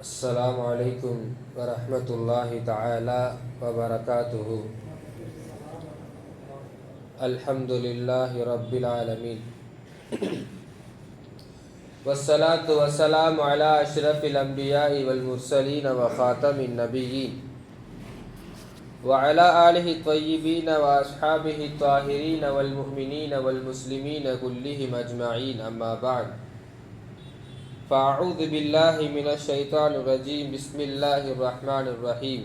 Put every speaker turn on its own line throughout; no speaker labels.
السلام عليكم ورحمة الله تعالى وبركاته. الحمد لله رب العالمين والصلاة والسلام على أشرف الأنبياء والمرسلين وخاتم النبيين وعلى آله الطيبين وأصحابه الطاهرين والمؤمنين والمسلمين كلهم أجمعين. أما بعد، فأعوذ بالله من الشيطان الرجيم. بسم الله الرحمن الرحيم.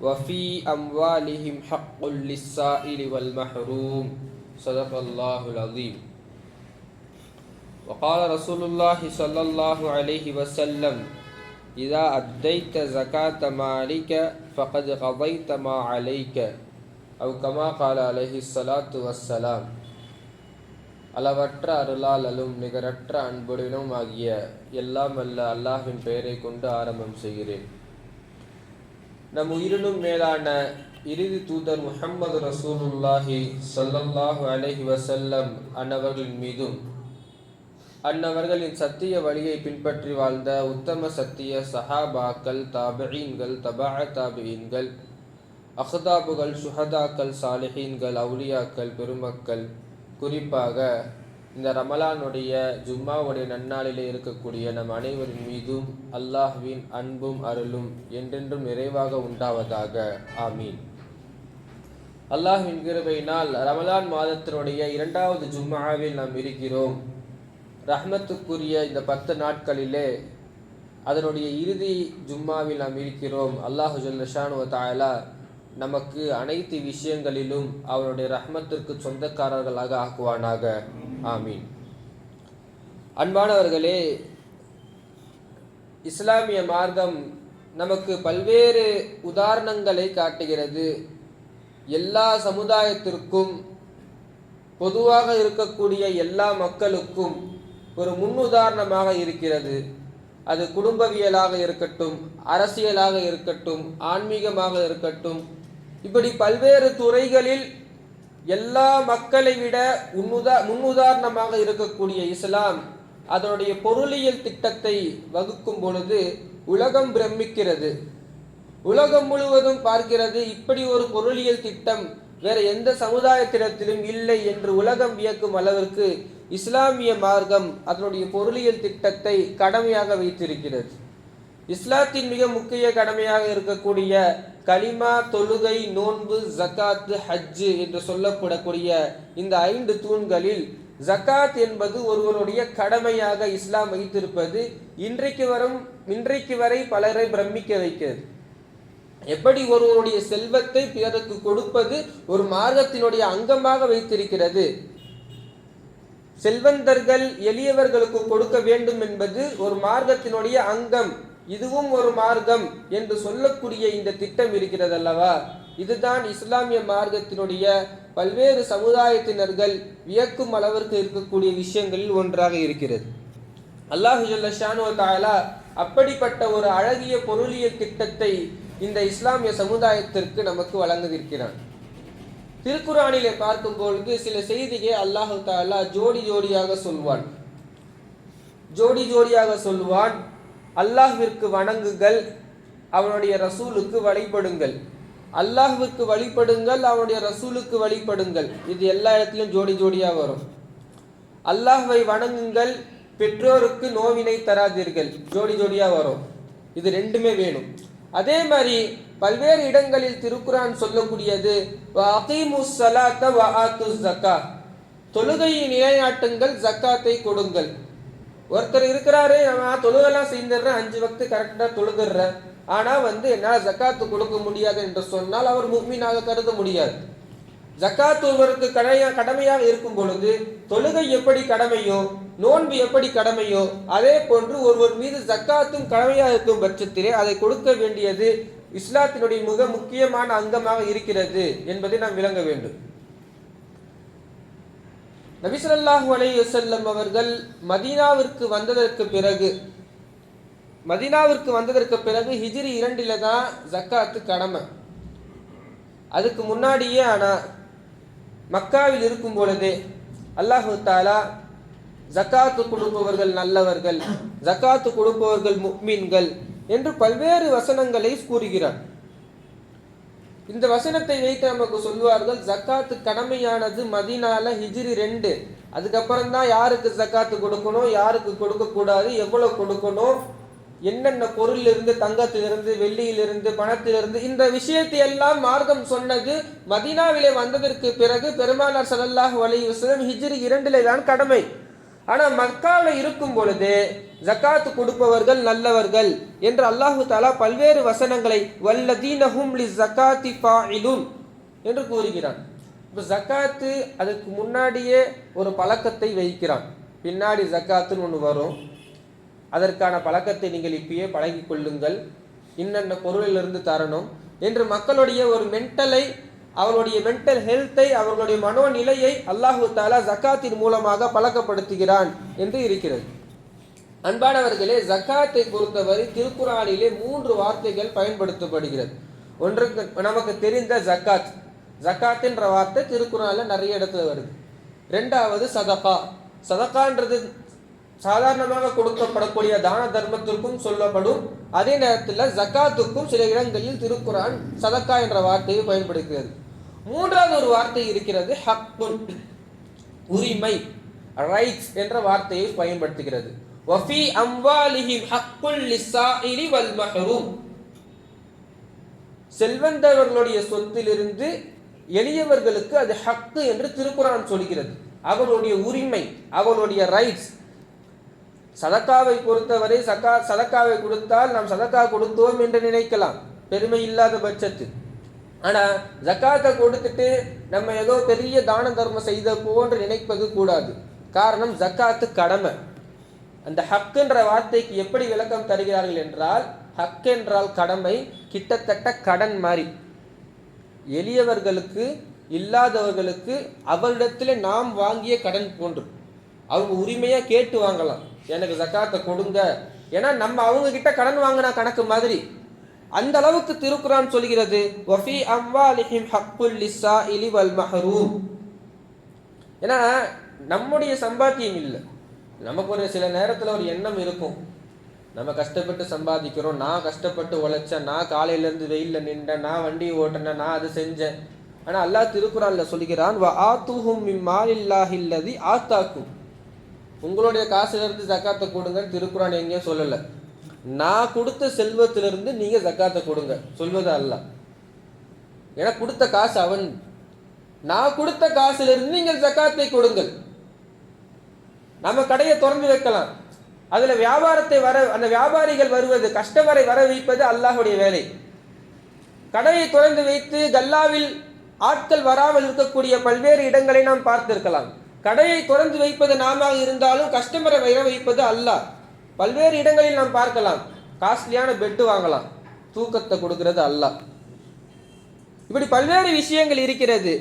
وفي أموالهم حق للسائل والمحروم. صدق الله العظيم. وقال رسول الله صلى الله عليه وسلم: إذا أديت زكاة مالك فقد قضيت ما عليك، أو كما قال عليه الصلاة والسلام. அளவற்ற அருளாலும் நிகரற்ற அன்புடனும் ஆகிய எல்லாம் அல்ல அல்லாஹ்வின் பெயரை கொண்டு ஆரம்பம் செய்கிறேன். நம் உயிரினும் மேலான இறுதி தூதர் முஹம்மது ரசூலுல்லாஹி ஸல்லல்லாஹு அலைஹி வஸல்லம் அன்னவர்களின் மீதும் அன்னவர்களின் சத்திய வழியை பின்பற்றி வாழ்ந்த உத்தம சத்திய சஹாபாக்கள், தாபிஈன்கள், தபஅ தாபிஈன்கள், அஹ்தாபுகள், சுஹதாக்கள், சாலிஹீன்கள், அவுலியாக்கள், பெருமக்கள், குறிப்பாக இந்த ரமலானுடைய ஜும்மாவுடைய நன்னாளிலே இருக்கக்கூடிய நம் அனைவரின் மீதும் அல்லாஹ்வின் அன்பும் அருளும் என்றென்றும் நிறைவாக உண்டாவதாக. ஆமீன். அல்லாஹ்வின் கிருபையினால் ரமலான் மாதத்தினுடைய 2வது ஜும்மாவில் நாம் இருக்கிறோம். ரஹ்மத்துக்குரிய இந்த 10 நாட்களிலே அதனுடைய இறுதி ஜும்மாவில் நாம் இருக்கிறோம். அல்லாஹு ஜல்ல ஷானு வ தஆலா நமக்கு அனைத்து விஷயங்களிலும் அவருடைய ரஹ்மத்திற்கு சொந்தக்காரர்களாக ஆக்குவானாக. ஆமீன். அன்பானவர்களே, இஸ்லாமிய மார்க்கம் நமக்கு பல்வேறு உதாரணங்களை காட்டுகிறது. எல்லா சமுதாயத்திற்கும், பொதுவாக இருக்கக்கூடிய எல்லா மக்களுக்கும் ஒரு முன்னுதாரணமாக இருக்கிறது. அது குடும்பவியலாக இருக்கட்டும், அரசியலாக இருக்கட்டும், ஆன்மீகமாக இருக்கட்டும், இப்படி பல்வேறு துறைகளில் எல்லா மக்களை விட முன்னுதாரணமாக இருக்கக்கூடிய இஸ்லாம் அதனுடைய பொருளியல் திட்டத்தை வகுக்கும் பொழுது உலகம் பிரமிக்கிறது. உலகம் முழுவதும் பார்க்கிறது, இப்படி ஒரு பொருளியல் திட்டம் வேற எந்த சமுதாயத்திடத்திலும் இல்லை என்று உலகம் வியக்கும் அளவிற்கு இஸ்லாமிய மார்க்கம் அதனுடைய பொருளியல் திட்டத்தை கடமையாக வைத்திருக்கிறது. இஸ்லாத்தின் மிக முக்கிய கடமையாக இருக்கக்கூடிய கலிமா, தொழுகை, நோன்பு, ஜக்காத், ஹஜ்ஜு என்று சொல்லப்படக்கூடிய இந்த 5 தூண்களில் ஜக்காத் என்பது ஒருவருடைய கடமையாக இஸ்லாம் வைத்திருப்பது இன்றைக்கு வரை பலரை பிரமிக்க வைக்கிறது. எப்படி ஒருவருடைய செல்வத்தை பிறருக்கு கொடுப்பது ஒரு மார்க்கத்தினுடைய அங்கமாக வைத்திருக்கிறது, செல்வந்தர்கள் எளியவர்களுக்கு கொடுக்க வேண்டும் என்பது ஒரு மார்க்கத்தினுடைய அங்கம், இதுவும் ஒரு மார்க்கம் என்று சொல்லக்கூடிய இந்த திட்டம் இருக்கிறது அல்லவா? இதுதான் இஸ்லாமிய மார்க்கத்தினுடைய பல்வேறு சமுதாயத்தினர்கள் வியக்கும் அளவிற்கு இருக்கக்கூடிய விஷயங்களில் ஒன்றாக இருக்கிறது. அல்லாஹு ஜல்ல ஷானு வ தஆலா அப்படிப்பட்ட ஒரு அழகிய பொருளியல் திட்டத்தை இந்த இஸ்லாமிய சமுதாயத்திற்கு நமக்கு வழங்கியிருக்கிறான். திருக்குர்ஆனிலே பார்க்கும் பொழுது சில செய்திகளை அல்லாஹு தஆலா ஜோடி ஜோடியாக சொல்வான். அல்லாஹ்விற்கு வணங்குங்கள், அவனுடைய ரசூலுக்கு வழிபடுங்கள். அல்லாஹ்விற்கு வழிபடுங்கள், அவனுடைய ரசூலுக்கு வழிபடுங்கள். இது எல்லா இடத்திலும் ஜோடியா வரும். அல்லாஹ்வை வணங்குங்கள், பெற்றோருக்கு நோவினை தராதீர்கள், ஜோடியா வரும். இது ரெண்டுமே வேணும். அதே மாதிரி பல்வேறு இடங்களில் திருக்குர்ஆன் சொல்லக்கூடியது வஅகீமுஸ் ஸலாத்த வஆத்துஸ் ஸகாத், தொழுகையை நிலைநாட்டுங்கள், ஜக்காத்தை கொடுங்கள். ஒருத்தர் இருக்கிறாரு, நான் தொழுகெல்லாம் செய்துடுறேன், 5 வக்து கரெக்டா தொழுதுடுறேன், ஆனா என்னால் ஜக்காத்து கொடுக்க முடியாது என்று சொன்னால் அவர் முஃமினாக கருத முடியாது. ஜக்காத் ஒருவருக்கு கடமையாக இருக்கும் பொழுது தொழுகை எப்படி கடமையோ, நோன்பு எப்படி கடமையோ, அதே போன்று ஒருவர் மீது ஜக்காத்தும் கடமையாக இருக்கும் பட்சத்திலே அதை கொடுக்க வேண்டியது இஸ்லாத்தினுடைய மிக முக்கியமான அங்கமாக இருக்கிறது என்பதை நாம் விளங்க வேண்டும். நபி ஸல்லல்லாஹு அலைஹி வஸல்லம் அவர்கள் மதீனாவிற்கு வந்ததற்கு பிறகு ஹிஜ்ரி 2 தான் ஜக்காத்து கடமை. அதுக்கு முன்னாடியே ஆனா மக்காவில் இருக்கும் பொழுதே அல்லாஹு தஆலா ஜக்காத்து கொடுப்பவர்கள் நல்லவர்கள், ஜக்காத்து கொடுப்பவர்கள் முஃமின்கள் என்று பல்வேறு வசனங்களை கூறுகிறார். இந்த வசனத்தை வைத்து நமக்கு சொல்வார்கள், ஜக்காத்து கடமையானது மதீனால ஹிஜ்ரி 2, அதுக்கப்புறம் தான் யாருக்கு ஜக்காத்து கொடுக்கணும், யாருக்கு கொடுக்க கூடாது, எவ்வளவு கொடுக்கணும், என்னென்ன பொருளிலிருந்து, தங்கத்திலிருந்து, வெள்ளியிலிருந்து, பணத்திலிருந்து, இந்த விஷயத்தை எல்லாம் மார்க்கம் சொன்னது மதீனாவிலே வந்ததற்கு பிறகு பெருமானார் ஸல்லல்லாஹு அலைஹி வஸல்லம் ஹிஜ்ரி 2 தான் கடமை. ஆனா மக்காவில் இருக்கும் பொழுது ஜக்காத்து கொடுப்பவர்கள் நல்லவர்கள் என்று அல்லாஹு தஆலா பல்வேறு வசனங்களை வல்லதீனஹும் லிஸகாத்தி ஃபாயிலுன் என்று கூறுகிறான். இப்போ ஜக்காத்து அதுக்கு முன்னாடியே ஒரு பழக்கத்தை வைக்கிறான். பின்னாடி ஜக்காத்துன்னு ஒன்று வரும், அதற்கான பழக்கத்தை நீங்கள் இப்பயே பழகி கொள்ளுங்கள், இன்னென்ன பொருளிலிருந்து தரணும் என்று மக்களுடைய ஒரு மென்டலை, அவர்களுடைய மென்டல் ஹெல்த்தை, அவர்களுடைய மனோநிலையை அல்லாஹு தஆலா ஜக்காத்தின் மூலமாக பழக்கப்படுத்துகிறான் என்று இருக்கிறது. அன்பானவர்களே, ஜக்காத்தை பொறுத்தவரை திருக்குர்ஆனிலே 3 வார்த்தைகள் பயன்படுத்தப்படுகிறது. ஒன்றுக்கு நமக்கு தெரிந்த ஜக்காத், ஜக்காத் என்ற வார்த்தை திருக்குர்ஆனில் நிறைய இடத்துல வருது. ரெண்டாவது சதகா, சதகான்றது சாதாரணமாக கொடுக்கப்படக்கூடிய தான தர்மத்திற்கும் சொல்லப்படும். அதே நேரத்தில் ஜக்காத்துக்கும் சில இடங்களில் திருக்குர்ஆன் சதகா என்ற வார்த்தையை பயன்படுத்துகிறது. மூன்றாவது ஒரு வார்த்தை இருக்கிறது, ஹக்குன், உரிமை, ரைட்ஸ் என்ற வார்த்தையை பயன்படுத்துகிறது. வஃபி அம்வாலிஹிம் ஹக்குல் லிஸ்ஸாயிலி வல் மஹ்ரூம், செல்வந்தவர்களுடைய சொத்திலிருந்து எளியவர்களுக்கு அது ஹக்கு என்று திருக்குர்ஆன் சொல்கிறது. அவர்களுடைய உரிமை, அவர்களுடைய ரைட்ஸ். சதக்காவை பொறுத்தவரை சதக்காவை கொடுத்தால் நாம் சதக்கா கொடுத்தோம் என்று நினைக்கலாம், பெருமை இல்லாத பட்சத்து. ஆனா ஜக்காத்தை கொடுத்துட்டு நம்ம ஏதோ பெரிய தான தர்மம் செய்த போன்று நினைப்பது கூடாது. காரணம், ஜக்காத்து கடமை. அந்த ஹக் என்ற வார்த்தைக்கு எப்படி விளக்கம் தருகிறார்கள் என்றால், ஹக் என்றால் கடமை, கிட்டத்தட்ட கடன் மாதிரி. எளியவர்களுக்கு, இல்லாதவர்களுக்கு அவரிடத்தில் நாம் வாங்கிய கடன் போன்று. அவங்க உரிமையா கேட்டு வாங்கலாம், எனக்கு ஜக்காத்தை கொடுங்க, ஏன்னா நம்ம அவங்க கிட்ட கடன் வாங்கினா கணக்கு மாதிரி. அந்த அளவுக்கு திருக்குர்ஆன் சொல்கிறது, வஃபி அம்வாலிஹிம் ஹக்குல் லிஸ்ஸாயிலி வல் மஹ்ரூம். ஏன்னா நம்முடைய சம்பாத்தியம் இல்லை, நமக்கு ஒரு சில நேரத்தில் ஒரு எண்ணம் இருக்கும், நம்ம கஷ்டப்பட்டு சம்பாதிக்கிறோம், நான் கஷ்டப்பட்டு உழைச்சேன், நான் காலையிலேருந்து வெயிலில் நின்றேன், நான் வண்டி ஓட்டினேன், நான் அது செஞ்சேன். ஆனால் அல்லாஹ் திருக்குர்ஆன்ல சொல்கிறான், வ ஆத்துஹும் மின் மாலில்லாஹில்லதி ஆத்தாக்கும், உங்களுடைய காசுலேருந்து ஜக்காத்தை கொடுங்க. திருக்குர்ஆன் எங்கேயும் சொல்லலை, நான் கொடுத்த செல்வத்திலிருந்து நீங்க ஜக்காத்தை கொடுங்க சொல்வது அல்ல. ஏன்னா கொடுத்த காசு அவன், நான் கொடுத்த காசுலிருந்து நீங்கள் ஜக்காத்தை கொடுங்கள். நம்ம கடையை திறந்து வைக்கலாம், அதுல வியாபாரத்தை அந்த வியாபாரிகள் வருவது, கஸ்டமரை வர வைப்பது அல்லாஹ்வுடைய வேலை. கடையை திறந்து வைத்து கல்லாவில் ஆட்கள் வராமல் இருக்கக்கூடிய பல்வேறு இடங்களை நாம் பார்த்திருக்கலாம். கடையை திறந்து வைப்பது நாம இருந்தாலும் கஸ்டமரை வர வைப்பது அல்லாஹ். பல்வேறு இடங்களில் நாம் பார்க்கலாம், காஸ்ட்லியான பெட்டு வாங்கலாம், தூக்கத்தை கொடுக்கிறது அல்லாஹ். இப்படி பல்வேறு விஷயங்கள் இருக்கிறது.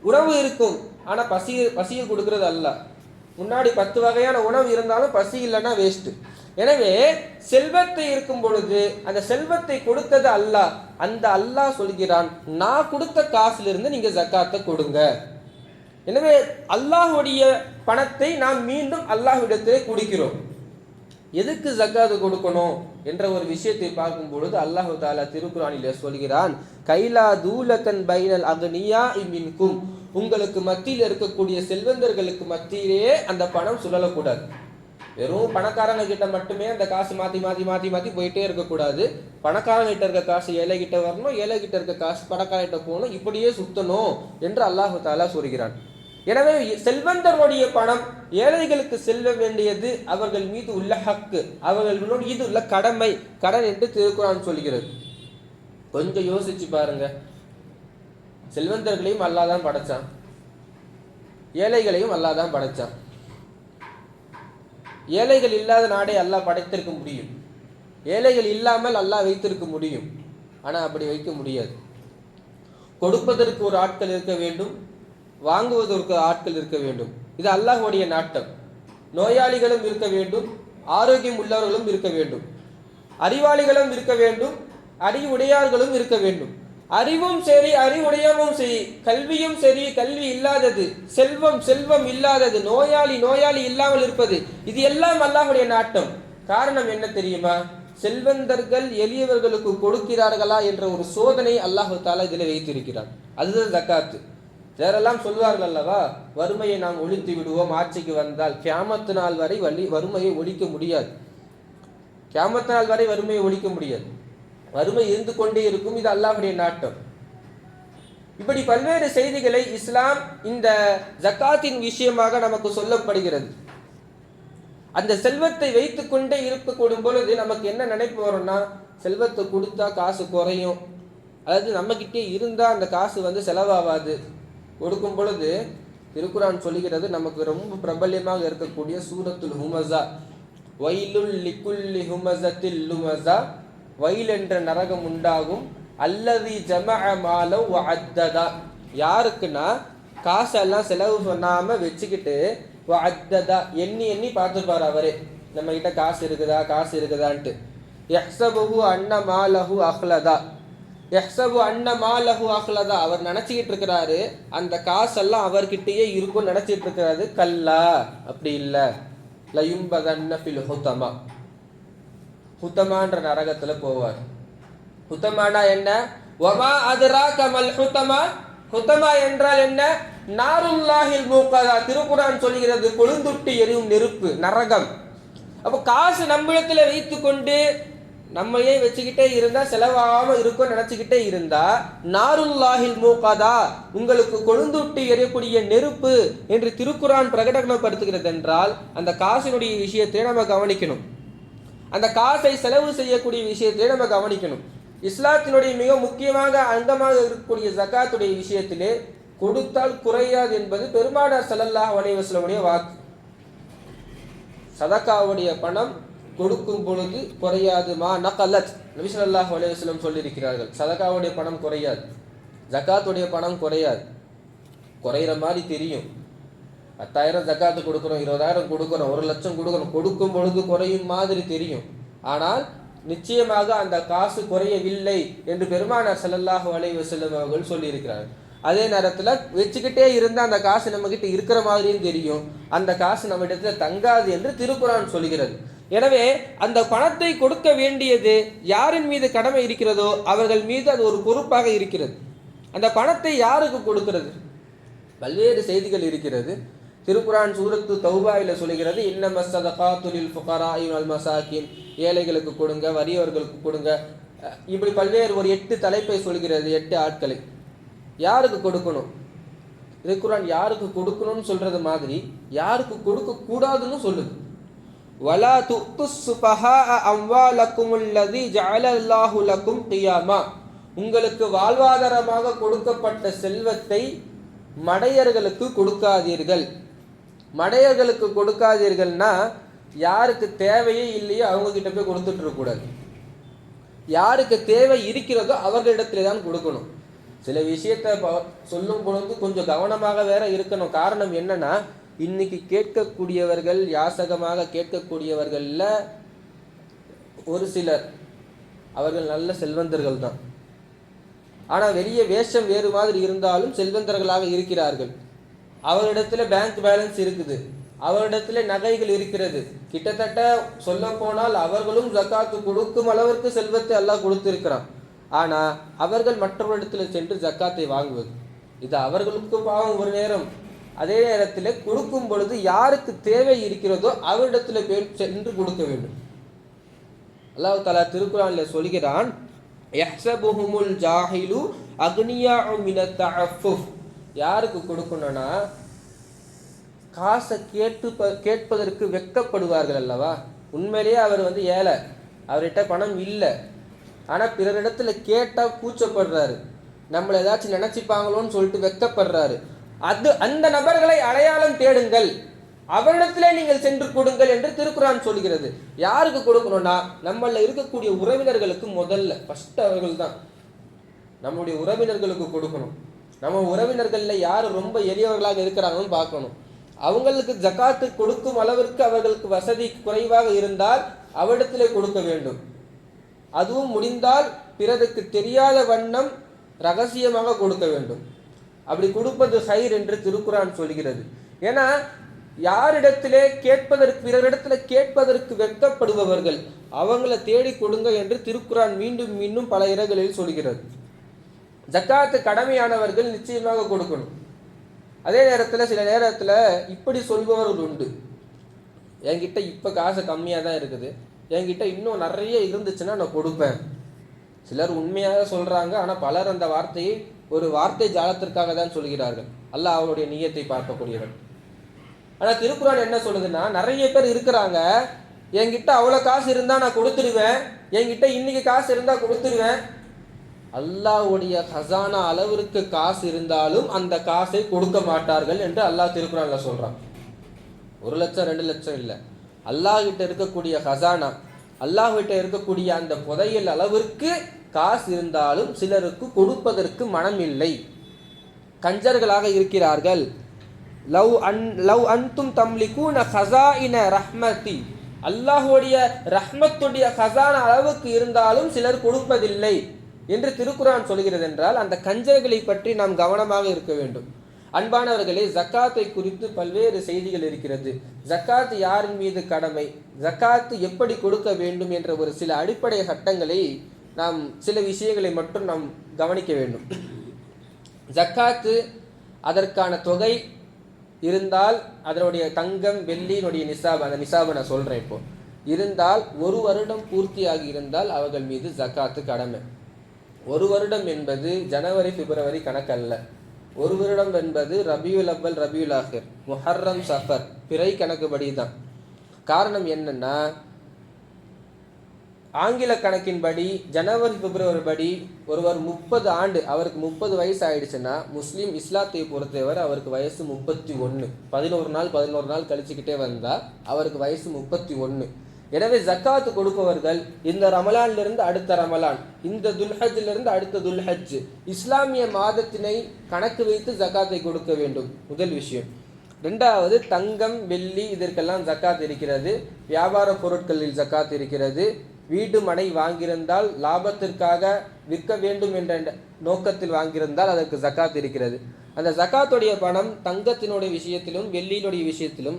உணவு இருக்கும், ஆனா பசியை கொடுக்கிறது அல்லாஹ். முன்னாடி 10 வகையான உணவு இருந்தாலும் பசி இல்லைன்னா வேஸ்ட். எனவே செல்வத்தை இருக்கும் பொழுது அந்த செல்வத்தை கொடுத்தது அல்லாஹ். அந்த அல்லாஹ் சொல்கிறான், நான் கொடுத்த காசிலிருந்து நீங்க ஜக்காத்தை கொடுங்க. எனவே அல்லாஹ்வுடைய பணத்தை நாம் மீண்டும் அல்லாஹ்விடத்திலே கொடுக்கிறோம். எதுக்கு ஜக்காத்து கொடுக்கணும் என்ற ஒரு விஷயத்தை பார்க்கும் பொழுது அல்லாஹு தஆலா திருக்குர்ஆனிலே சொல்கிறான், கைலா தூலத்தன் பைனல் அக்னியா மின்கும், உங்களுக்கு மத்தியில் இருக்கக்கூடிய செல்வந்தர்களுக்கு மத்தியிலே அந்த பணம் சுழலக்கூடாது. வெறும் பணக்காரங்க கிட்ட மட்டுமே அந்த காசு மாற்றி மாற்றி மாற்றி மாற்றி போயிட்டே இருக்கக்கூடாது. பணக்காரங்க கிட்ட இருக்க காசு ஏழை கிட்ட வரணும், ஏழை கிட்ட இருக்க காசு பணக்காரங்கிட்ட போகணும், இப்படியே சுத்தணும் என்று அல்லாஹு தஆலா சொல்கிறான். எனவே செல்வந்தருடைய பணம் ஏழைகளுக்கு செல்ல வேண்டியது அவர்கள் மீது உள்ள ஹக்கு, அவர்கள் மீது உள்ள கடமை, கடன் என்று திருக்குர்ஆன் சொல்கிறது. கொஞ்சம் யோசிச்சு பாருங்க, செல்வந்தர்களையும் அல்லாஹ் தான் படைச்சான், ஏழைகளையும் அல்லாஹ் தான் படைச்சான். ஏழைகள் இல்லாத நாடே அல்லாஹ் படைத்திருக்க முடியும், ஏழைகள் இல்லாமல் அல்லாஹ் வைத்திருக்க முடியும். ஆனால் அப்படி வைக்க முடியாது. கொடுப்பதற்கு ஒரு ஆட்கள் இருக்க வேண்டும், வாங்குவதற்கு ஆட்கள் இருக்க வேண்டும். இது அல்லாஹ்வுடைய நாட்டம். நோயாளிகளும் இருக்க வேண்டும், ஆரோக்கியம் உள்ளவர்களும் இருக்க வேண்டும், அறிவாளிகளும் இருக்க வேண்டும், அறிவுடையார்களும் இருக்க வேண்டும். அறிவும் சரி, அறிவுடையவும் சரி, கல்வியும் சரி, கல்வி இல்லாதது, செல்வம் செல்வம் இல்லாதது, நோயாளி நோயாளி இல்லாமல் இருப்பது, இது எல்லாம் அல்லாஹ்வுடைய நாட்டம். காரணம் என்ன தெரியுமா? செல்வந்தர்கள் எளியவர்களுக்கு கொடுக்கிறார்களா என்ற ஒரு சோதனை அல்லாஹ் தஆலா இதில் வைத்திருக்கிறார். அதுதான் ஜக்காத்து. வேறெல்லாம் சொல்வார்கள் அல்லவா, வறுமையை நாம் ஒழித்து விடுவோம் ஆட்சிக்கு வந்தால். கியாமத்து நாள் வரை வறுமையை ஒழிக்க முடியாது. கியாமத்து நாள் வரை வறுமையை ஒழிக்க முடியாது. வறுமை இருந்து கொண்டே இருக்கும். இது அல்லாஹ்வுடைய நாட்டம். இப்படி பல்வேறு செய்திகளை இஸ்லாம் இந்த ஜக்காத்தின் விஷயமாக நமக்கு சொல்லப்படுகிறது. அந்த செல்வத்தை வைத்து கொண்டே இருக்கக்கூடும் பொழுது நமக்கு என்ன நினைப்பு வரும்னா, செல்வத்தை கொடுத்தா காசு குறையும், அதாவது நம்மகிட்டே இருந்தால் அந்த காசு செலவாகாது. கொடுக்கும் பொழுது திருக்குரான் சொல்லுகிறது, நமக்கு ரொம்ப பிரபல்யமாக இருக்கக்கூடிய சூரத்துல் ஹுமஸா, வைலுல் லிகுல்லி ஹுமஸத்தில் லுமஸா, வயல் என்ற நரகம் உண்டாகும், அல்லதி ஜமஅ மாலவ் வஅத்ததா, யாருக்குன்னா காசெல்லாம் செலவு பண்ணாம வச்சுக்கிட்டு வஅத்ததா எண்ணி எண்ணி பார்த்துப்பார் அவரே, நம்ம கிட்ட காசு இருக்குதான்ட்டு. யஹ்சபுஹு அன்ன மாலஹு அஹ்லதா, யஹ்சபு அன்ன மாலஹு அஹ்லதா, அவர் நினைச்சிக்கிட்டு இருக்கிறாரு அந்த காசெல்லாம் அவர்கிட்டயே இருக்கும் நினைச்சிட்டு இருக்கிறாரு. கல்லா, அப்படி இல்லை. லயும்பதன்ன ஃபில் ஹுதமா, ஹுதமான்ற நரகத்துல போவார். ஹுதமானா என்ன? வமா அத்ராக மல் ஹுதமா, ஹுதமா என்றால் என்ன? நாருல்லாஹில் மூகதா, திருக்குரான் சொல்கிறது கொழுந்துட்டி எரியும் நெருப்பு, நரகம். அப்போ காசு நம்மிடத்துல வைத்து கொண்டு நம்மையே வச்சுக்கிட்டே இருந்தா செலவாகாம இருக்கும் நினைச்சுக்கிட்டே இருந்தா நாருல்லாஹில் மூகதா, உங்களுக்கு கொழுந்துட்டி எரியக்கூடிய நெருப்பு என்று திருக்குரான் பிரகடனப்படுத்துகிறது என்றால் அந்த காசினுடைய விஷயத்தை நம்ம கவனிக்கணும். அந்த காசை செலவு செய்யக்கூடிய விஷயத்தை நம்ம கவனிக்கணும். இஸ்லாத்தினுடைய மிக முக்கியமாக அங்கமாக இருக்கக்கூடிய ஜக்காத்துடைய விஷயத்திலே கொடுத்தால் குறையாது என்பது பெருமானார் ஸல்லல்லாஹு அலைஹி வஸல்லம் வாக்கு. சதகாவுடைய பணம் கொடுக்கும் பொழுது குறையாது. மா நகலத், நபி ஸல்லல்லாஹு அலைஹி வஸல்லம் சொல்லியிருக்கிறார்கள். சதகாவுடைய பணம் குறையாது, ஜக்காத்துடைய பணம் குறையாது. குறையிற மாதிரி தெரியும். 10,000 ஜக்காத்து கொடுக்கணும், 20,000 கொடுக்கணும், 1,00,000 கொடுக்கணும், கொடுக்கும் பொழுது குறையும் மாதிரி தெரியும். ஆனால் நிச்சயமாக அந்த காசு குறையவில்லை என்று பெருமானார் ஸல்லல்லாஹு அலைஹி வஸல்லம் அவர்கள் சொல்லியிருக்கிறார்கள். அதே நேரத்தில் வச்சுக்கிட்டே இருந்தால் அந்த காசு நம்மகிட்ட இருக்கிற மாதிரியும் தெரியும், அந்த காசு நம்ம இடத்துல தங்காது என்று திருக்குரான் சொல்கிறது. எனவே அந்த பணத்தை கொடுக்க வேண்டியது யாரின் மீது கடமை இருக்கிறதோ அவர்கள் மீது அது ஒரு பொறுப்பாக இருக்கிறது. அந்த பணத்தை யாருக்கு கொடுக்கிறது? பல்வேறு செய்திகள் இருக்கிறது. திருக்குரான் சூரத்து தௌபாவில் சொல்கிறது, இன்னம ஸதகாத்து லில் ஃபுகராஇ வல் மசாகின், ஏழைகளுக்கு கொடுங்க, வறியவர்களுக்கு கொடுங்க. இப்படி பல்வேறு ஒரு 8 தலைப்பை சொல்கிறது, 8 ஆட்களை. யாருக்கு கொடுக்கணும்? திருக்குரான் யாருக்கு கொடுக்கணும்னு சொல்றது மாதிரி யாருக்கு கொடுக்க கூடாதுன்னு சொல்லுது. வலா துத்துஸ் சுபஹாஅ அம்வாலக்குமுல்லதி ஜஅலல்லாஹு லக்கும் கியாமா, உங்களுக்கு வாழ்வாதாரமாக கொடுக்கப்பட்ட செல்வத்தை மடையர்களுக்கு கொடுக்காதீர்கள். மடையர்களுக்கு கொடுக்காதீர்கள்னா யாருக்கு தேவையே இல்லையோ அவங்க கிட்ட போய் கொடுத்துட்டு இருக்கக்கூடாது. யாருக்கு தேவை இருக்கிறதோ அவர்களிடத்துல தான் கொடுக்கணும். சில விஷயத்தை சொல்லும் பொழுது கொஞ்சம் கவனமாக வேற இருக்கணும். காரணம் என்னன்னா, இன்னைக்கு கேட்கக்கூடியவர்கள், யாசகமாக கேட்கக்கூடியவர்கள்ல ஒரு சிலர் அவர்கள் நல்ல செல்வந்தர்கள் தான். ஆனால் வெளிய வேஷம் வேறு மாதிரி இருந்தாலும் செல்வந்தர்களாக இருக்கிறார்கள். அவரிடத்துல பேங்க் பேலன்ஸ் இருக்குது, அவரிடத்துல நகைகள் இருக்கிறது. கிட்டத்தட்ட சொல்ல போனால் அவர்களும் ஜக்காத்து கொடுக்கும் அளவிற்கு செல்வத்தை அல்லாஹ் கொடுத்திருக்கிறான். ஆனால் அவர்கள் மற்றவரிடத்துல சென்று ஜக்காத்தை வாங்குவது இது அவர்களுக்கு பாவம் ஒரு நேரம். அதே நேரத்தில் கொடுக்கும் பொழுது யாருக்கு தேவை இருக்கிறதோ அவரிடத்துல சென்று கொடுக்க வேண்டும். அல்லாஹ் தஆலா திருக்குரானில் சொல்கிறான், யஹ்ஸபுஹுமுல் ஜாஹிலு அக்னியாஉ மினத் தஅஃஃபுஃப். யாருக்கு கொடுக்கணும்னா காசை கேட்பதற்கு வெட்கப்படுவார்கள் அல்லவா. உண்மையிலேயே அவர் ஏழை, அவர்கிட்ட பணம் இல்லை, ஆனால் பிறரிடத்துல கேட்டால் கூச்சப்படுறாரு, நம்மளை ஏதாச்சும் நினைச்சிப்பாங்களோன்னு சொல்லிட்டு வெட்கப்படுறாரு. அந்த நபர்களை அடையாளம் தேடுங்கள், அவரிடத்திலே நீங்கள் சென்று கொடுங்கள் என்று திருக்குரான் சொல்கிறது. யாருக்கு கொடுக்கணும்னா நம்மள இருக்கக்கூடிய உறவினர்களுக்கு முதல்ல ஃபர்ஸ்ட் அவர்கள் தான். நம்முடைய உறவினர்களுக்கு கொடுக்கணும். நம்ம உறவினர்கள்ல யார் ரொம்ப எளியவர்களாக இருக்கிறாங்கன்னு பார்க்கணும். அவங்களுக்கு ஜக்காத்து கொடுக்கும் அளவிற்கு அவர்களுக்கு வசதி குறைவாக இருந்தால் அவரிடத்திலே கொடுக்க வேண்டும். அதுவும் முடிந்தால் பிறருக்கு தெரியாத வண்ணம் ரகசியமாக கொடுக்க வேண்டும். அப்படி கொடுப்பது ஹைர் என்று திருக்குரான் சொல்கிறது. ஏன்னா யாரிடத்திலே கேட்பதற்கு, பிறரிடத்துல கேட்பதற்கு வெட்கப்படுபவர்கள் அவங்கள தேடி கொடுங்க என்று திருக்குரான் மீண்டும் மீண்டும் பல இடங்களில் சொல்கிறது. ஜக்காத்து கடமையானவர்கள் நிச்சயமாக கொடுக்கணும். அதே நேரத்தில் சில நேரத்தில் இப்படி சொல்பவர்கள் உண்டு, என்கிட்ட இப்போ காசு கம்மியாக தான் இருக்குது, என்கிட்ட இன்னும் நிறைய இருந்துச்சுன்னா நான் கொடுப்பேன். சிலர் உண்மையாக சொல்கிறாங்க, ஆனால் பலர் அந்த வார்த்தையை ஒரு வார்த்தை ஜாலத்திற்காக தான் சொல்கிறார்கள். அல்லாஹ் அவருடைய நியத்தை பார்க்கக்கூடியவர். ஆனால் திருக்குறான் என்ன சொல்லுதுன்னா, நிறைய பேர் இருக்கிறாங்க, என்கிட்ட அவ்வளோ காசு இருந்தால் நான் கொடுத்துருவேன், என்கிட்ட இன்னைக்கு காசு இருந்தால் கொடுத்துருவேன். அல்லாஹ்வுடைய ஹசானா அளவிற்கு காசு இருந்தாலும் அந்த காசை கொடுக்க மாட்டார்கள் என்று அல்லாஹ் திருக்குறான்ல சொல்கிறான். 1 லட்சம் 2 லட்சம் இல்லை, அல்லாஹ் கிட்ட இருக்கக்கூடிய ஹசானா, அல்லாஹ் கிட்ட இருக்கக்கூடிய அந்த புதையல் அளவிற்கு காசு இருந்தாலும் சிலருக்கு கொடுப்பதற்கு மனம் இல்லை, கஞ்சர்களாக இருக்கிறார்கள். லவ் அன்தும் தம்லிகூன ஹஸாயின ரஹ்மதி, அல்லாஹ்வுடைய ரஹ்மத்துடைய ஹசானா அளவுக்கு இருந்தாலும் சிலர் கொடுப்பதில்லை என்று திருக்குரான் சொல்கிறது. என்றால் அந்த கஞ்சர்களை பற்றி நாம் கவனமாக இருக்க வேண்டும். அன்பானவர்களே, ஜக்காத்தை குறித்து பல்வேறு செய்திகள் இருக்கிறது. ஜக்காத் யாரின் மீது கடமை, ஜக்காத்து எப்படி கொடுக்க வேண்டும் என்ற ஒரு சில அடிப்படை சட்டங்களை நாம், சில விஷயங்களை மட்டும் நாம் கவனிக்க வேண்டும். ஜக்காத்து அதற்கான தொகை இருந்தால், அதனுடைய தங்கம் வெள்ளியினுடைய நிசாப், அந்த நிசாபை நான் சொல்கிறேன் இப்போ, இருந்தால் 1 வருடம் பூர்த்தியாகி இருந்தால் அவர்கள் மீது ஜக்காத்து கடமை. 1 வருடம் என்பது ஜனவரி பிப்ரவரி கணக்கல்ல. 1 வருடம் என்பது ரபியுல் அவ்வல் ரபியுல் ஆஹிர் முஹர்ரம் சஃபர் பிறை கணக்குப்படி தான். காரணம் என்னன்னா, ஆங்கில கணக்கின்படி ஜனவரி பிப்ரவரி படி ஒருவர் 30 ஆண்டு, அவருக்கு 30 வயசு ஆயிடுச்சுன்னா, முஸ்லீம் இஸ்லாத்தை பொறுத்தவரை அவருக்கு வயசு 31. 11 நாள் கழிச்சுக்கிட்டே வந்தால் அவருக்கு வயசு 31. எனவே ஜக்காத்து கொடுப்பவர்கள் இந்த ரமலானிலிருந்து அடுத்த ரமலான், இந்த துல்ஹஜ்லிருந்து அடுத்த துல்ஹஜ், இஸ்லாமிய மாதத்தினை கணக்கு வைத்து ஜக்காத்தை கொடுக்க வேண்டும். முதல் விஷயம். 2வது, தங்கம் வெள்ளி இதற்கெல்லாம் ஜக்காத் இருக்கிறது. வியாபார பொருட்களில் ஜக்காத் இருக்கிறது. வீடு மனை வாங்கியிருந்தால் லாபத்திற்காக விற்க வேண்டும் என்ற நோக்கத்தில் வாங்கியிருந்தால் அதற்கு ஜக்காத் இருக்கிறது. அந்த ஜக்காத்துடைய பணம் தங்கத்தினுடைய விஷயத்திலும் வெள்ளியினுடைய விஷயத்திலும்,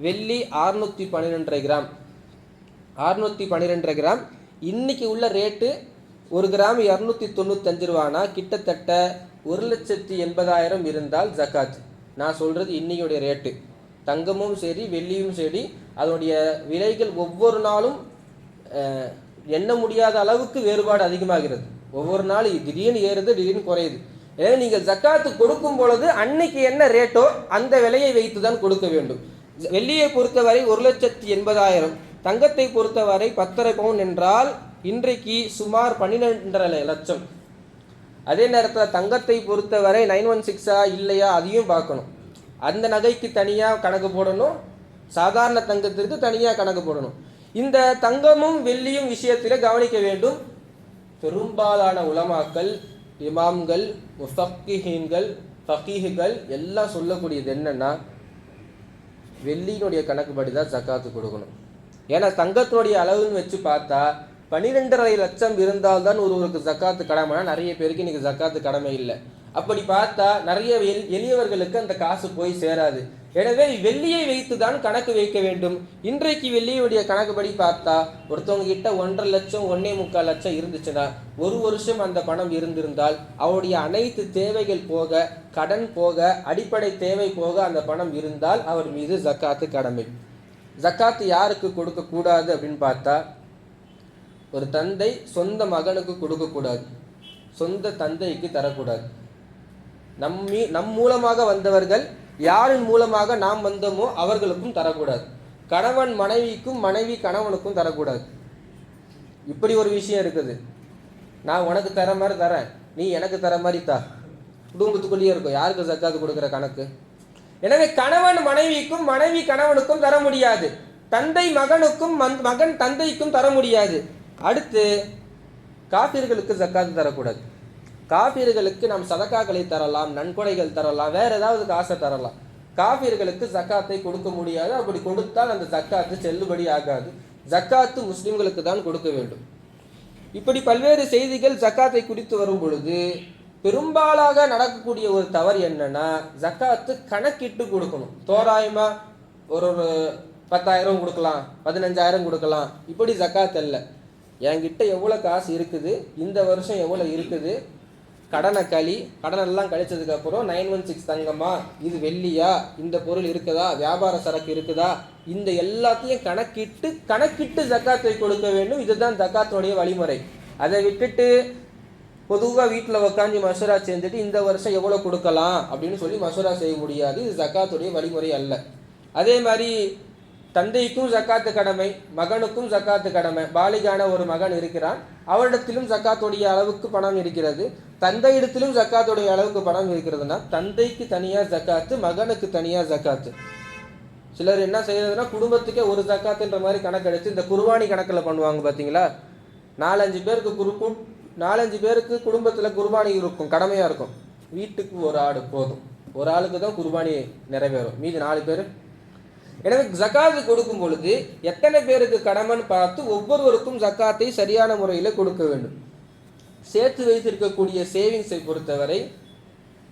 வெள்ளி 612 கிராம், 612 கிராம் இன்னைக்கு உள்ள ரேட்டு 1 கிராம் 295 ரூபானா கிட்டத்தட்ட 1,80,000 இருந்தால் ஜக்காத். நான் சொல்கிறது இன்னைக்குடைய ரேட்டு. தங்கமும் சரி வெள்ளியும் சரி அதனுடைய விலைகள் ஒவ்வொரு நாளும் எண்ண முடியாத அளவுக்கு வேறுபாடு அதிகமாகிறது. ஒவ்வொரு நாளும் திடீர்னு ஏறுது, திடீர்னு குறையுது. எனவே நீங்கள் ஜக்காத்து கொடுக்கும் பொழுது அன்னைக்கு என்ன ரேட்டோ அந்த விலையை வைத்து தான் கொடுக்க வேண்டும். வெள்ளியை பொறுத்தவரை 1,80,000, தங்கத்தை பொறுத்தவரை 10.5 பவுன் என்றால் இன்றைக்கு சுமார் 12.5 லட்சம். அதே நேரத்தில் தங்கத்தை பொறுத்தவரை 916 இல்லையா அதையும் பார்க்கணும். அந்த நகைக்கு தனியாக கணக்கு போடணும், சாதாரண தங்கத்திற்கு தனியாக கணக்கு போடணும். இந்த தங்கமும் வெள்ளியும் விஷயத்தில் கவனிக்க வேண்டும். பெரும்பாலான உலமாக்கள், இமாம்கள், முஃபக்கிஹீன்கள், ஃபகீஹ்கள் எல்லாம் சொல்லக்கூடியது என்னன்னா, வெள்ளியினுடைய கணக்குப்படி தான் ஜக்காத்து கொடுக்கணும். ஏன்னா தங்கத்தினுடைய அளவுன்னு வச்சு பார்த்தா 12.5 லட்சம் இருந்தால்தான் ஒருவருக்கு ஜக்காத்து கடமைனா, நிறைய பேருக்கு இன்னைக்கு ஜக்காத்து கடமை இல்லை. அப்படி பார்த்தா நிறைய எளியவர்களுக்கு அந்த காசு போய் சேராது. எனவே வெள்ளியை வைத்து தான் கணக்கு வைக்க வேண்டும். இன்றைக்கு வெள்ளியுடைய கணக்குப்படி பார்த்தா ஒருத்தவங்க கிட்ட 1.5 லட்சம் 1.25 லட்சம் இருந்துச்சுன்னா, 1 வருஷம் அந்த பணம் இருந்திருந்தால் அவருடைய அனைத்து தேவைகள் போக, கடன் போக, அடிப்படை தேவை போக அந்த பணம் இருந்தால் அவர் மீது ஜக்காத்து கடமை. ஜக்காத்து யாருக்கு கொடுக்கக்கூடாது அப்படின்னு பார்த்தா, ஒரு தந்தை சொந்த மகனுக்கு கொடுக்கக்கூடாது, சொந்த தந்தைக்கு தரக்கூடாது. நம் மூலமாக வந்தவர்கள் யாரின் மூலமாக நாம் வந்தோமோ அவர்களுக்கும் தரக்கூடாது. கணவன் மனைவிக்கும், மனைவி கணவனுக்கும் தரக்கூடாது. இப்படி ஒரு விஷயம் இருக்குது. நான் உனக்கு தர மாதிரி தரேன், நீ எனக்கு தர மாதிரி தா, குடும்பத்துக்குள்ளேயே இருக்கும். யாருக்கு ஜக்காத்து கொடுக்குற கணக்கு? எனவே கணவன் மனைவிக்கும், மனைவி கணவனுக்கும் தர முடியாது. தந்தை மகனுக்கும், மகன் தந்தைக்கும் தர முடியாது. அடுத்து காஃபிர்களுக்கு ஜக்காத்து தரக்கூடாது. காஃபிர்களுக்கு நாம் சதக்காக்களை தரலாம், நன்கொடைகள் தரலாம், வேற ஏதாவது காசை தரலாம். காஃபிர்களுக்கு ஜக்காத்தை கொடுக்க முடியாது. அப்படி கொடுத்தால் அந்த ஜக்காத்து செல்லுபடி ஆகாது. ஜக்காத்து முஸ்லிம்களுக்கு தான் கொடுக்க வேண்டும். இப்படி பல்வேறு செய்திகள் ஜக்காத்தை குறித்து வரும் பொழுது பெரும்பாலாக நடக்கக்கூடிய ஒரு தவறு என்னன்னா, ஜக்காத்து கணக்கிட்டு கொடுக்கணும். தோராயமா ஒரு 10,000 கொடுக்கலாம், 15,000 கொடுக்கலாம், இப்படி ஜக்காத் அல்ல. என்கிட்ட எவ்வளோ காசு இருக்குது, இந்த வருஷம் எவ்வளோ இருக்குது, கடனெல்லாம் கழிச்சதுக்கு அப்புறம் 916 தங்கமா, இது வெள்ளியா, இந்த பொருள் இருக்குதா, வியாபார சரக்கு இருக்குதா, இந்த எல்லாத்தையும் கணக்கிட்டு ஜக்காத்தை கொடுக்க வேண்டும். இதுதான் ஜக்காத்துடைய வழிமுறை. அதை விட்டுட்டு பொதுவாக வீட்டில் உட்காந்து மசூரா செஞ்சுட்டு இந்த வருஷம் எவ்வளோ கொடுக்கலாம் அப்படின்னு சொல்லி மசூரா செய்ய முடியாது. இது ஜக்காத்துடைய வழிமுறை அல்ல. அதே மாதிரி தந்தைக்கும் ஜக்காத்து கடமை, மகனுக்கும் ஜக்காத்து கடமை. பாலிகான ஒரு மகன் இருக்கிறான், அவரிடத்திலும் ஜக்காத்துடைய அளவுக்கு பணம் இருக்கிறது, தந்தையிடத்திலும் ஜக்காத்துடைய அளவுக்கு பணம் இருக்கிறதுனா தந்தைக்கு தனியாக ஜக்காத்து, மகனுக்கு தனியாக ஜக்காத்து. சிலர் என்ன செய்யறதுன்னா, குடும்பத்துக்கே ஒரு ஜக்காத்துன்ற மாதிரி கணக்கு எடுத்து இந்த குர்பானி கணக்கில் பண்ணுவாங்க. பார்த்தீங்களா, 4-5 பேருக்கு குடும்பத்தில் குர்பானி இருக்கும், கடமையாக இருக்கும். வீட்டுக்கு ஒரு ஆடு போதும், ஒரு ஆளுக்கு தான் குர்பானி நிறைவேறும், மீதி 4 பேர். எனவே ஜக்காத்து கொடுக்கும் பொழுது எத்தனை பேருக்கு கடமைன்னு பார்த்து ஒவ்வொருவருக்கும் ஜக்காத்தை சரியான முறையில் கொடுக்க வேண்டும். சேர்த்து வைத்திருக்கக்கூடிய சேவிங்ஸை பொறுத்தவரை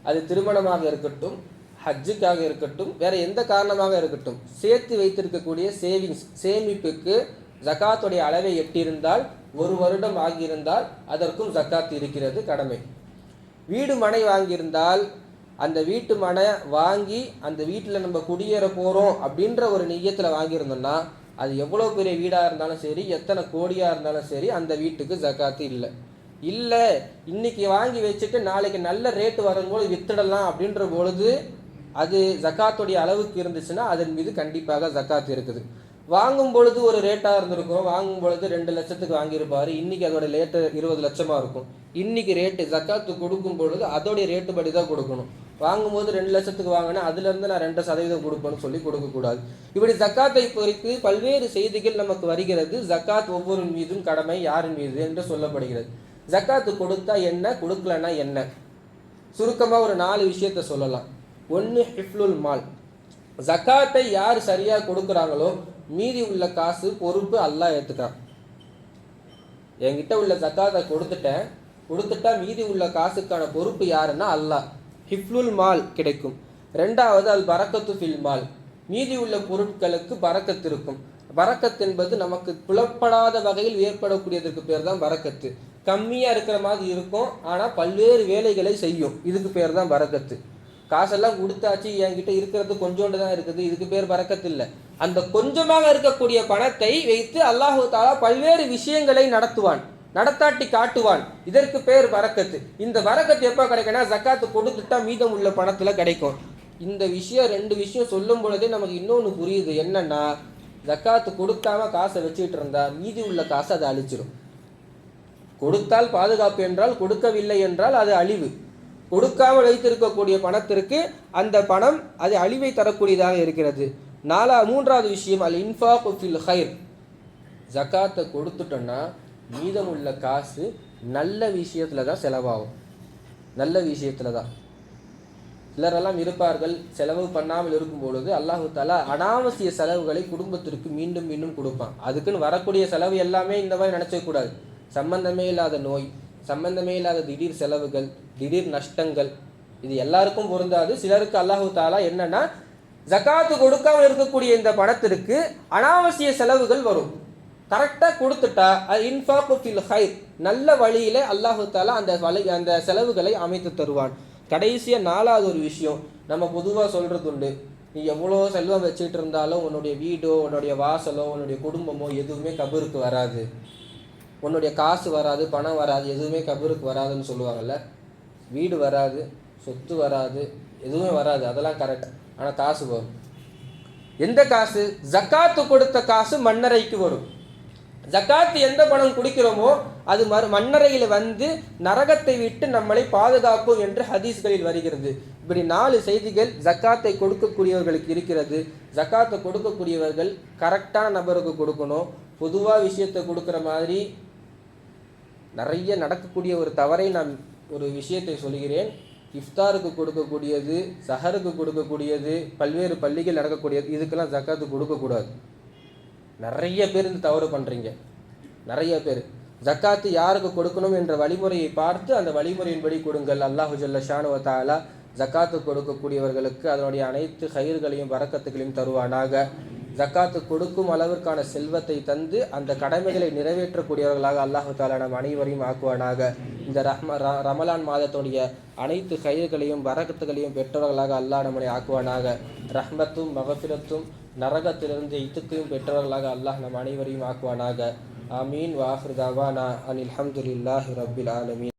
அது திருமணமாக இருக்கட்டும், ஹஜ்ஜுக்காக இருக்கட்டும், வேற எந்த காரணமாக இருக்கட்டும், சேர்த்து வைத்திருக்கக்கூடிய சேமிப்புக்கு ஜக்காத்துடைய அளவை எட்டியிருந்தால், 1 வருடம் ஆகியிருந்தால் அதற்கும் ஜக்காத் இருக்கிறது, கடமை. வீடு மனை வாங்கியிருந்தால் அந்த வீட்டு மனை வாங்கி அந்த வீட்டில் நம்ம குடியேற போகிறோம் அப்படின்ற ஒரு நியத்தில் வாங்கியிருந்தோம்னா, அது எவ்வளோ பெரிய வீடாக இருந்தாலும் சரி, எத்தனை கோடியாக இருந்தாலும் சரி, அந்த வீட்டுக்கு ஜக்காத்து இல்லை. இன்னைக்கு வாங்கி வச்சுட்டு நாளைக்கு நல்ல ரேட்டு வரும்போது வித்துடலாம் அப்படின்ற பொழுது அது ஜக்காத்துடைய அளவுக்கு இருந்துச்சுன்னா அதன் மீது கண்டிப்பாக ஜக்காத்து இருக்குது. வாங்கும் பொழுது ஒரு ரேட்டாக இருந்திருக்கும், வாங்கும் பொழுது 2 லட்சத்துக்கு வாங்கியிருப்பார், இன்னைக்கு அதோட ரேட்டு 20 லட்சமாக இருக்கும். இன்னைக்கு ரேட்டு ஜக்காத்து கொடுக்கும் பொழுது அதோடைய ரேட்டு படி தான் கொடுக்கணும். வாங்கும்போது 2 லட்சத்துக்கு வாங்கினா அதுலேருந்து நான் 2% கொடுப்பேன்னு சொல்லி கொடுக்கக்கூடாது. இப்படி ஜக்காத்தை குறித்து பல்வேறு செய்திகள் நமக்கு வருகிறது. ஜக்காத் ஒவ்வொரு மீதும் கடமை, யாரின் மீது என்று சொல்லப்படுகிறது. ஜக்காத்து கொடுத்தா என்ன, கொடுக்கலன்னா என்ன, சுருக்கமாக ஒரு 4 விஷயத்தை சொல்லலாம். 1, ஹிஃப்லுல் மால். ஜக்காத்தை யார் சரியாக கொடுக்குறாங்களோ மீதி உள்ள காசு பொறுப்பு அல்லாஹ் ஏற்றுக்கிறான். என்கிட்ட உள்ள ஜக்காத்தை கொடுத்துட்டா மீதி உள்ள காசுக்கான பொறுப்பு யாருன்னா அல்லாஹ். ஹிஃப்லுல் மால் கிடைக்கும். 2வது அல் பரக்கத்து ஃபில் மால். மீதி உள்ள பொருட்களுக்கு பரக்கத்து இருக்கும். பரக்கத்து என்பது நமக்கு புலப்படாத வகையில் ஏற்படக்கூடியதற்கு பேர் தான் பரக்கத்து. கம்மியாக இருக்கிற மாதிரி இருக்கும், ஆனால் பல்வேறு வேலைகளை செய்யும், இதுக்கு பேர் தான் பரக்கத்து. காசெல்லாம் கொடுத்தாச்சு, என்கிட்ட இருக்கிறது கொஞ்சோண்டு தான் இருக்குது, இதுக்கு பேர் பரக்கத்து இல்லை. அந்த கொஞ்சமாக இருக்கக்கூடிய பணத்தை வைத்து அல்லாஹு தஆலா பல்வேறு விஷயங்களை நடத்தாட்டி காட்டுவான், இதற்கு பேர் பரக்கத்து. இந்த பரக்கத்து எப்போ கிடைக்குன்னா, ஜக்காத்து கொடுத்துட்டா மீதம் உள்ள பணத்தில் கிடைக்கும். இந்த விஷயம் 2 விஷயம் சொல்லும் பொழுதே நமக்கு இன்னொன்று புரியுது. என்னன்னா, ஜக்காத்து கொடுக்காம காசை வச்சுக்கிட்டு இருந்தா மீதி உள்ள காசை அதை அழிச்சிடும். கொடுத்தால் பாதுகாப்பு என்றால், கொடுக்கவில்லை என்றால் அது அழிவு. கொடுக்காமல் வைத்திருக்கக்கூடிய பணத்திற்கு அந்த பணம் அது அழிவை தரக்கூடியதாக இருக்கிறது. 3வது விஷயம் அல் இன்ஃபாக் ஃபில் ஹைர். ஜக்காத்தை கொடுத்துட்டோன்னா மீதம் உள்ள காசு நல்ல விஷயத்தில் தான் செலவாகும், நல்ல விஷயத்தில் தான். சிலரெல்லாம் இருப்பார்கள், செலவு பண்ணாமல் இருக்கும் பொழுது அல்லாஹு தஆலா அனாவசிய செலவுகளை குடும்பத்திற்கு மீண்டும் மீண்டும் கொடுப்பான். அதுக்குன்னு வரக்கூடிய செலவு எல்லாமே இந்த மாதிரி நினச்சக்கூடாது. சம்பந்தமே இல்லாத நோய், சம்பந்தமே இல்லாத திடீர் செலவுகள், திடீர் நஷ்டங்கள், இது எல்லாருக்கும் பொருந்தாது. சிலருக்கு அல்லாஹு தஆலா என்னன்னா, ஜக்காத்து கொடுக்காமல் இருக்கக்கூடிய இந்த பணத்திற்கு அனாவசிய செலவுகள் வரும். கரெக்டாக கொடுத்துட்டா அது இன்ஃபாக் ஃபில் ஹைர், நல்ல வழியில அல்லாஹு தஆலா அந்த செலவுகளை அமைத்து தருவான். கடைசியாக 4வது ஒரு விஷயம் நம்ம பொதுவாக சொல்கிறது உண்டு. நீ எவ்வளோ செல்வம் வச்சுட்டு இருந்தாலும் உன்னுடைய வீடோ, உன்னுடைய வாசலோ, உன்னுடைய குடும்பமோ எதுவுமே கபருக்கு வராது, உன்னுடைய காசு வராது, பணம் வராது, எதுவுமே கபருக்கு வராதுன்னு சொல்லுவாங்கள்ல. வீடு வராது, சொத்து வராது, எதுவுமே வராது, அதெல்லாம் கரெக்ட். ஆனால் காசு வரும். எந்த காசு? ஜக்காத்து கொடுத்த காசு மண்ணறைக்கு வரும். ஜக்காத்து எந்த பணம் குடிக்கிறோமோ அது மண்ணறையில் வந்து நரகத்தை விட்டு நம்மளை பாதுகாக்கும் என்று ஹதீஸ்களில் வருகிறது. இப்படி 4 செய்திகள் ஜக்காத்தை கொடுக்கக்கூடியவர்களுக்கு இருக்கிறது. ஜக்காத்தை கொடுக்கக்கூடியவர்கள் கரெக்டான நபருக்கு கொடுக்கணும். பொதுவாக விஷயத்தை கொடுக்குற மாதிரி நிறைய நடக்கக்கூடிய ஒரு தவறை நான் ஒரு விஷயத்தை சொல்கிறேன். இஃப்தாருக்கு கொடுக்கக்கூடியது, சஹருக்கு கொடுக்கக்கூடியது, பல்வேறு பள்ளிகள் நடக்கக்கூடியது, இதுக்கெல்லாம் ஜக்காத்து கொடுக்கக்கூடாது. நிறைய பேர் இந்த தவறு பண்ணுறீங்க. நிறைய பேர் ஜக்காத்து யாருக்கு கொடுக்கணும் என்ற வழிமுறையை பார்த்து அந்த வழிமுறையின்படி கொடுங்கள். அல்லாஹு ஜல்ல ஷானுவ தஆலா ஜக்காத்து கொடுக்கக்கூடியவர்களுக்கு அதனுடைய அனைத்து கயிறுகளையும் வரக்கத்துகளையும் தருவானாக. ஜக்காத்து கொடுக்கும் அளவிற்கான செல்வத்தை தந்து அந்த கடமைகளை நிறைவேற்றக்கூடியவர்களாக அல்லாஹு தஆலா நம் அனைவரையும் ஆக்குவானாக. இந்த ரமலான் மாதத்துடைய அனைத்து கயிறுகளையும் வரக்கத்துகளையும் பெற்றவர்களாக அல்லாஹ் நம்மை ஆக்குவானாக. ரஹ்மத்தும் மகஃபிரத்தும் நரகத்திலிருந்து இத்துக்கையும் பெற்றவர்களாக அல்லாஹ் நம் அனைவரையும் ஆக்குவானாக. ஆமீன். வ ஆஃபிரு தஅவானா அனில் ஹம்துலில்லாஹி ரப்பில் ஆலமீன்.